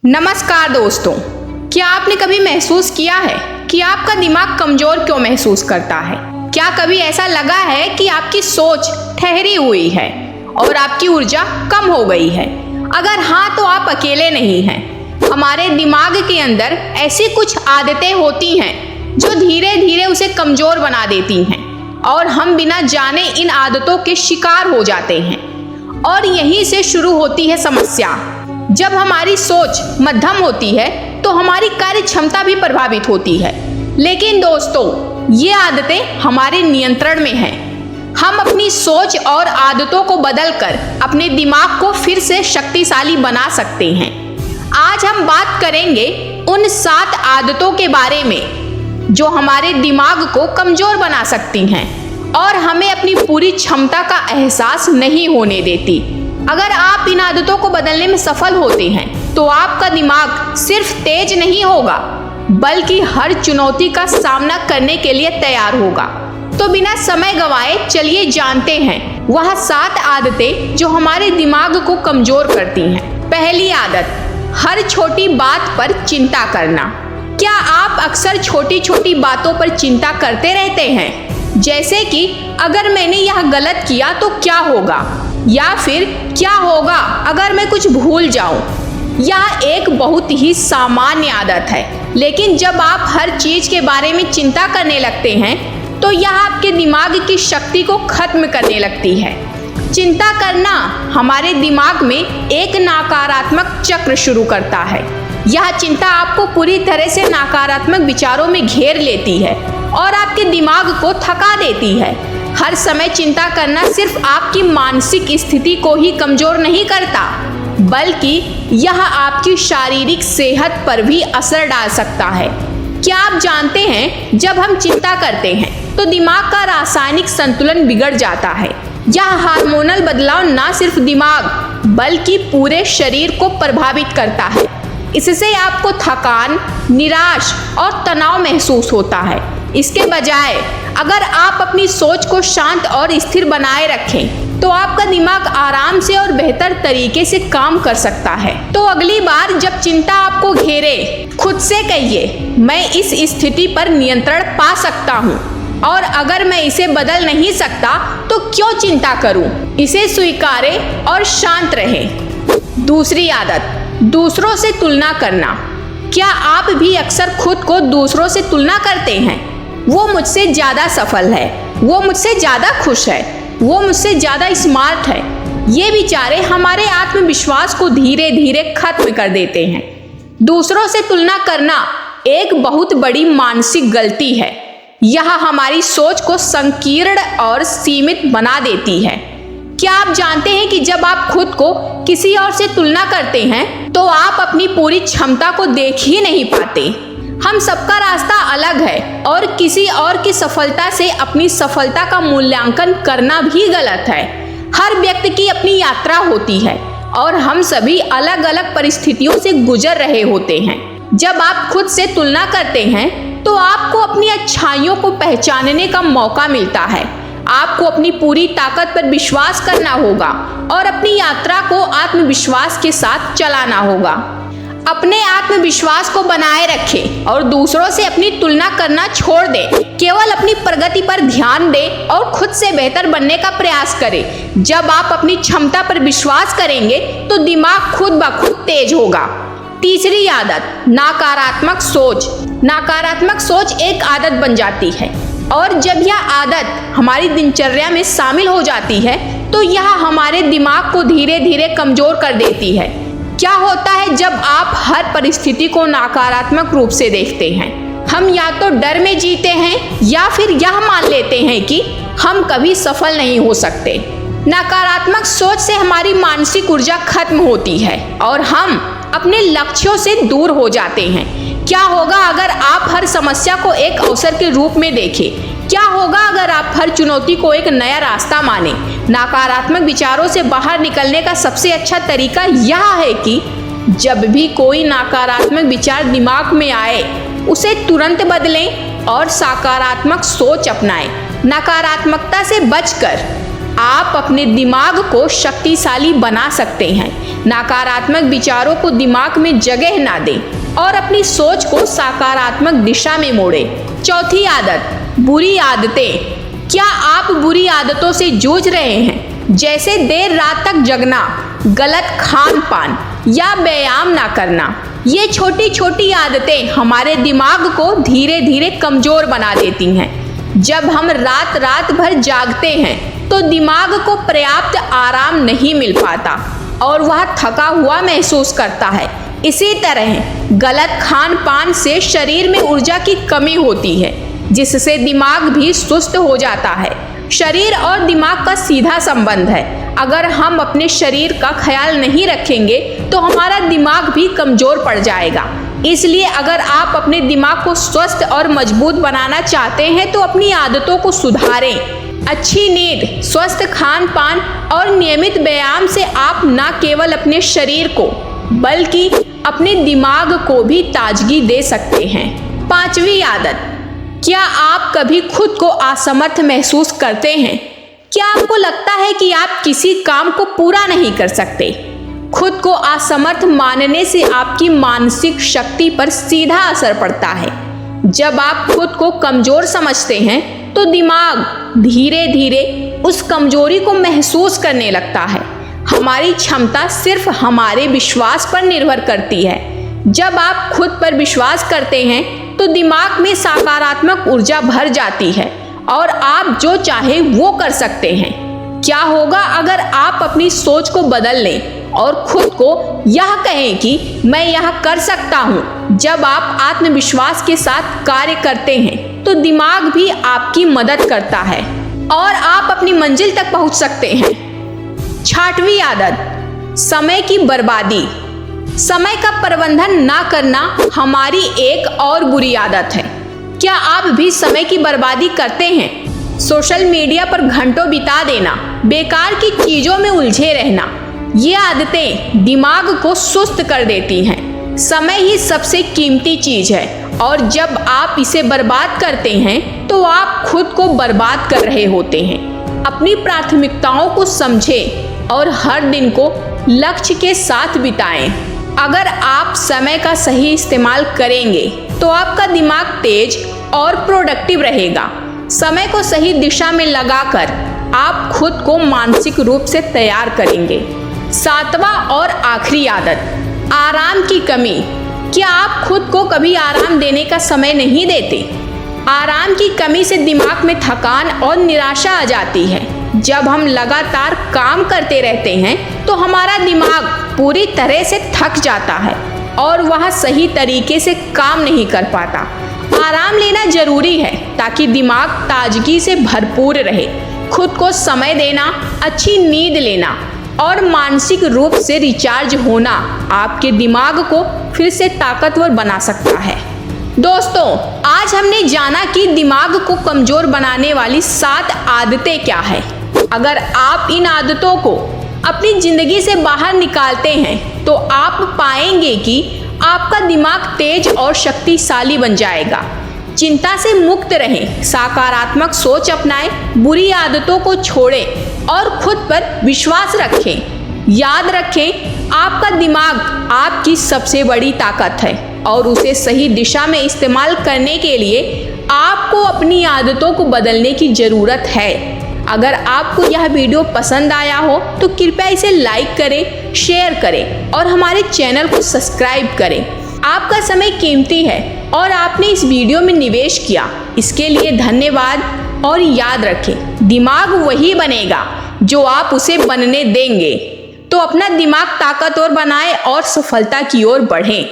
नमस्कार दोस्तों, क्या आपने कभी महसूस किया है कि आपका दिमाग कमजोर क्यों महसूस करता है? क्या कभी ऐसा लगा है कि आपकी सोच ठहरी हुई है और आपकी ऊर्जा कम हो गई है? अगर हाँ, तो आप अकेले नहीं हैं। हमारे दिमाग के अंदर ऐसी कुछ आदतें होती हैं जो धीरे धीरे उसे कमजोर बना देती हैं और हम बिना जाने इन आदतों के शिकार हो जाते हैं। और यहीं से शुरू होती है समस्या। जब हमारी सोच मध्यम होती है तो हमारी कार्य क्षमता भी प्रभावित होती है। लेकिन दोस्तों, ये आदतें हमारे नियंत्रण में हैं। हम अपनी सोच और आदतों को बदलकर अपने दिमाग को फिर से शक्तिशाली बना सकते हैं। आज हम बात करेंगे उन 7 आदतों के बारे में जो हमारे दिमाग को कमजोर बना सकती हैं और हमें अपनी पूरी क्षमता का एहसास नहीं होने देती। अगर आप इन आदतों को बदलने में सफल होते हैं तो आपका दिमाग सिर्फ तेज नहीं होगा बल्कि हर चुनौती का सामना करने के लिए तैयार होगा। तो बिना समय गंवाए चलिए जानते हैं वह 7 आदतें जो हमारे दिमाग को कमजोर करती हैं। पहली आदत, हर छोटी बात पर चिंता करना। क्या आप अक्सर छोटी छोटी बातों पर चिंता करते रहते हैं? जैसे कि अगर मैंने यह गलत किया तो क्या होगा, या फिर क्या होगा अगर मैं कुछ भूल जाऊं। यह एक बहुत ही सामान्य आदत है, लेकिन जब आप हर चीज के बारे में चिंता करने लगते हैं तो यह आपके दिमाग की शक्ति को खत्म करने लगती है। चिंता करना हमारे दिमाग में एक नकारात्मक चक्र शुरू करता है। यह चिंता आपको पूरी तरह से नकारात्मक विचारों में घेर लेती है और आपके दिमाग को थका देती है। हर समय चिंता करना सिर्फ आपकी मानसिक स्थिति को ही कमजोर नहीं करता, बल्कि यह आपकी शारीरिक सेहत पर भी असर डाल सकता है। क्या आप जानते हैं, जब हम चिंता करते हैं तो दिमाग का रासायनिक संतुलन बिगड़ जाता है। यह हार्मोनल बदलाव न सिर्फ दिमाग बल्कि पूरे शरीर को प्रभावित करता है। इससे आपको थकान, निराश और तनाव महसूस होता है। इसके बजाय अगर आप अपनी सोच को शांत और स्थिर बनाए रखें तो आपका दिमाग आराम से और बेहतर तरीके से काम कर सकता है। तो अगली बार जब चिंता आपको घेरे, खुद से कहिए, मैं इस स्थिति पर नियंत्रण पा सकता हूँ और अगर मैं इसे बदल नहीं सकता तो क्यों चिंता करूँ। इसे स्वीकारें और शांत रहें। दूसरी आदत, दूसरों से तुलना करना। क्या आप भी अक्सर खुद को दूसरों से तुलना करते हैं? वो मुझसे ज्यादा सफल है, वो मुझसे ज्यादा खुश है, वो मुझसे ज्यादा स्मार्ट है। ये विचारे हमारे आत्मविश्वास को धीरे धीरे खत्म कर देते हैं। दूसरों से तुलना करना एक बहुत बड़ी मानसिक गलती है। यह हमारी सोच को संकीर्ण और सीमित बना देती है। क्या आप जानते हैं कि जब आप खुद को किसी और से तुलना करते हैं तो आप अपनी पूरी क्षमता को देख ही नहीं पाते। हम सबका रास्ता अलग है और किसी और की सफलता से अपनी सफलता का मूल्यांकन करना भी गलत है। हर व्यक्ति की अपनी यात्रा होती है और हम सभी अलग अलग परिस्थितियों से गुजर रहे होते हैं। जब आप खुद से तुलना करते हैं तो आपको अपनी अच्छाइयों को पहचानने का मौका मिलता है। आपको अपनी पूरी ताकत पर विश्वास करना होगा और अपनी यात्रा को आत्मविश्वास के साथ चलाना होगा। अपने आत्मविश्वास को बनाए रखें और दूसरों से अपनी तुलना करना छोड़ दें। केवल अपनी प्रगति पर ध्यान दें और खुद से बेहतर बनने का प्रयास करें। जब आप अपनी क्षमता पर विश्वास करेंगे तो दिमाग खुद ब खुद तेज होगा। तीसरी आदत, नकारात्मक सोच। नकारात्मक सोच एक आदत बन जाती है और जब यह आदत हमारी दिनचर्या में शामिल हो जाती है तो यह हमारे दिमाग को धीरे धीरे कमजोर कर देती है। क्या होता है जब आप हर परिस्थिति को नकारात्मक रूप से देखते हैं? हम या तो डर में जीते हैं या फिर यह मान लेते हैं कि हम कभी सफल नहीं हो सकते। नकारात्मक सोच से हमारी मानसिक ऊर्जा खत्म होती है और हम अपने लक्ष्यों से दूर हो जाते हैं। क्या होगा अगर आप हर समस्या को एक अवसर के रूप में देखें? क्या होगा अगर आप हर चुनौती को एक नया रास्ता माने? नकारात्मक विचारों से बाहर निकलने का सबसे अच्छा तरीका यह है कि जब भी कोई नकारात्मक विचार दिमाग में आए उसे तुरंत बदलें और सकारात्मक सोच अपनाएं। नकारात्मकता से बचकर आप अपने दिमाग को शक्तिशाली बना सकते हैं। नकारात्मक विचारों को दिमाग में जगह ना दें और अपनी सोच को सकारात्मक दिशा में मोड़ें। चौथी आदत, बुरी आदतें। क्या आप बुरी आदतों से जूझ रहे हैं, जैसे देर रात तक जगना, गलत खान पान या व्यायाम ना करना? ये छोटी छोटी आदतें हमारे दिमाग को धीरे धीरे कमजोर बना देती हैं। जब हम रात भर जागते हैं तो दिमाग को पर्याप्त आराम नहीं मिल पाता और वह थका हुआ महसूस करता है। इसी तरह गलत खान पान से शरीर में ऊर्जा की कमी होती है, जिससे दिमाग भी सुस्त हो जाता है। शरीर और दिमाग का सीधा संबंध है। अगर हम अपने शरीर का ख्याल नहीं रखेंगे तो हमारा दिमाग भी कमजोर पड़ जाएगा। इसलिए अगर आप अपने दिमाग को स्वस्थ और मजबूत बनाना चाहते हैं तो अपनी आदतों को सुधारें। अच्छी नींद, स्वस्थ खान पान और नियमित व्यायाम से आप न केवल अपने शरीर को बल्कि अपने दिमाग को भी ताजगी दे सकते हैं। पांचवी आदत, क्या आप कभी खुद को असमर्थ महसूस करते हैं? क्या आपको लगता है कि आप किसी काम को पूरा नहीं कर सकते? खुद को असमर्थ मानने से आपकी मानसिक शक्ति पर सीधा असर पड़ता है। जब आप खुद को कमजोर समझते हैं तो दिमाग धीरे धीरे उस कमजोरी को महसूस करने लगता है। हमारी क्षमता सिर्फ हमारे विश्वास पर निर्भर करती है। जब आप खुद पर विश्वास करते हैं तो दिमाग में सकारात्मक ऊर्जा भर जाती है और आप जो चाहे वो कर सकते हैं। क्या होगा अगर आप अपनी सोच को बदल लें और खुद को यह कहें कि मैं यह कर सकता हूँ? जब आप आत्मविश्वास के साथ कार्य करते हैं तो दिमाग भी आपकी मदद करता है और आप अपनी मंजिल तक पहुँच सकते हैं। छठवीं आदत, समय की बर्बादी। समय का प्रबंधन ना करना हमारी एक और बुरी आदत है। क्या आप भी समय की बर्बादी करते हैं? सोशल मीडिया पर घंटों बिता देना, बेकार की चीजों में उलझे रहना, ये आदतें दिमाग को सुस्त कर देती हैं। समय ही सबसे कीमती चीज है और जब आप इसे बर्बाद करते हैं तो आप खुद को बर्बाद कर रहे होते हैं। अपनी प्राथमिकताओं को समझें और हर दिन को लक्ष्य के साथ बिताएं। अगर आप समय का सही इस्तेमाल करेंगे तो आपका दिमाग तेज और प्रोडक्टिव रहेगा। समय को सही दिशा में लगाकर आप खुद को मानसिक रूप से तैयार करेंगे। सातवां और आखिरी आदत, आराम की कमी। क्या आप खुद को कभी आराम देने का समय नहीं देते? आराम की कमी से दिमाग में थकान और निराशा आ जाती है। जब हम लगातार काम करते रहते हैं तो हमारा दिमाग पूरी तरह से थक जाता है और वह सही तरीके से काम नहीं कर पाता। आराम लेना जरूरी है ताकि दिमाग ताजगी से भरपूर रहे। खुद को समय देना, अच्छी नींद लेना और मानसिक रूप से रिचार्ज होना आपके दिमाग को फिर से ताकतवर बना सकता है। दोस्तों, आज हमने जाना कि दिमाग को कमजोर बनाने वाली 7 आदतें क्या है। अगर आप इन आदतों को अपनी जिंदगी से बाहर निकालते हैं तो आप पाएंगे कि आपका दिमाग तेज और शक्तिशाली बन जाएगा। चिंता से मुक्त रहें, सकारात्मक सोच अपनाएं, बुरी आदतों को छोड़ें और खुद पर विश्वास रखें। याद रखें, आपका दिमाग आपकी सबसे बड़ी ताकत है और उसे सही दिशा में इस्तेमाल करने के लिए आपको अपनी आदतों को बदलने की ज़रूरत है। अगर आपको यह वीडियो पसंद आया हो तो कृपया इसे लाइक करें, शेयर करें और हमारे चैनल को सब्सक्राइब करें। आपका समय कीमती है और आपने इस वीडियो में निवेश किया, इसके लिए धन्यवाद। और याद रखें, दिमाग वही बनेगा जो आप उसे बनने देंगे। तो अपना दिमाग ताकतवर बनाएं और सफलता की ओर बढ़ें।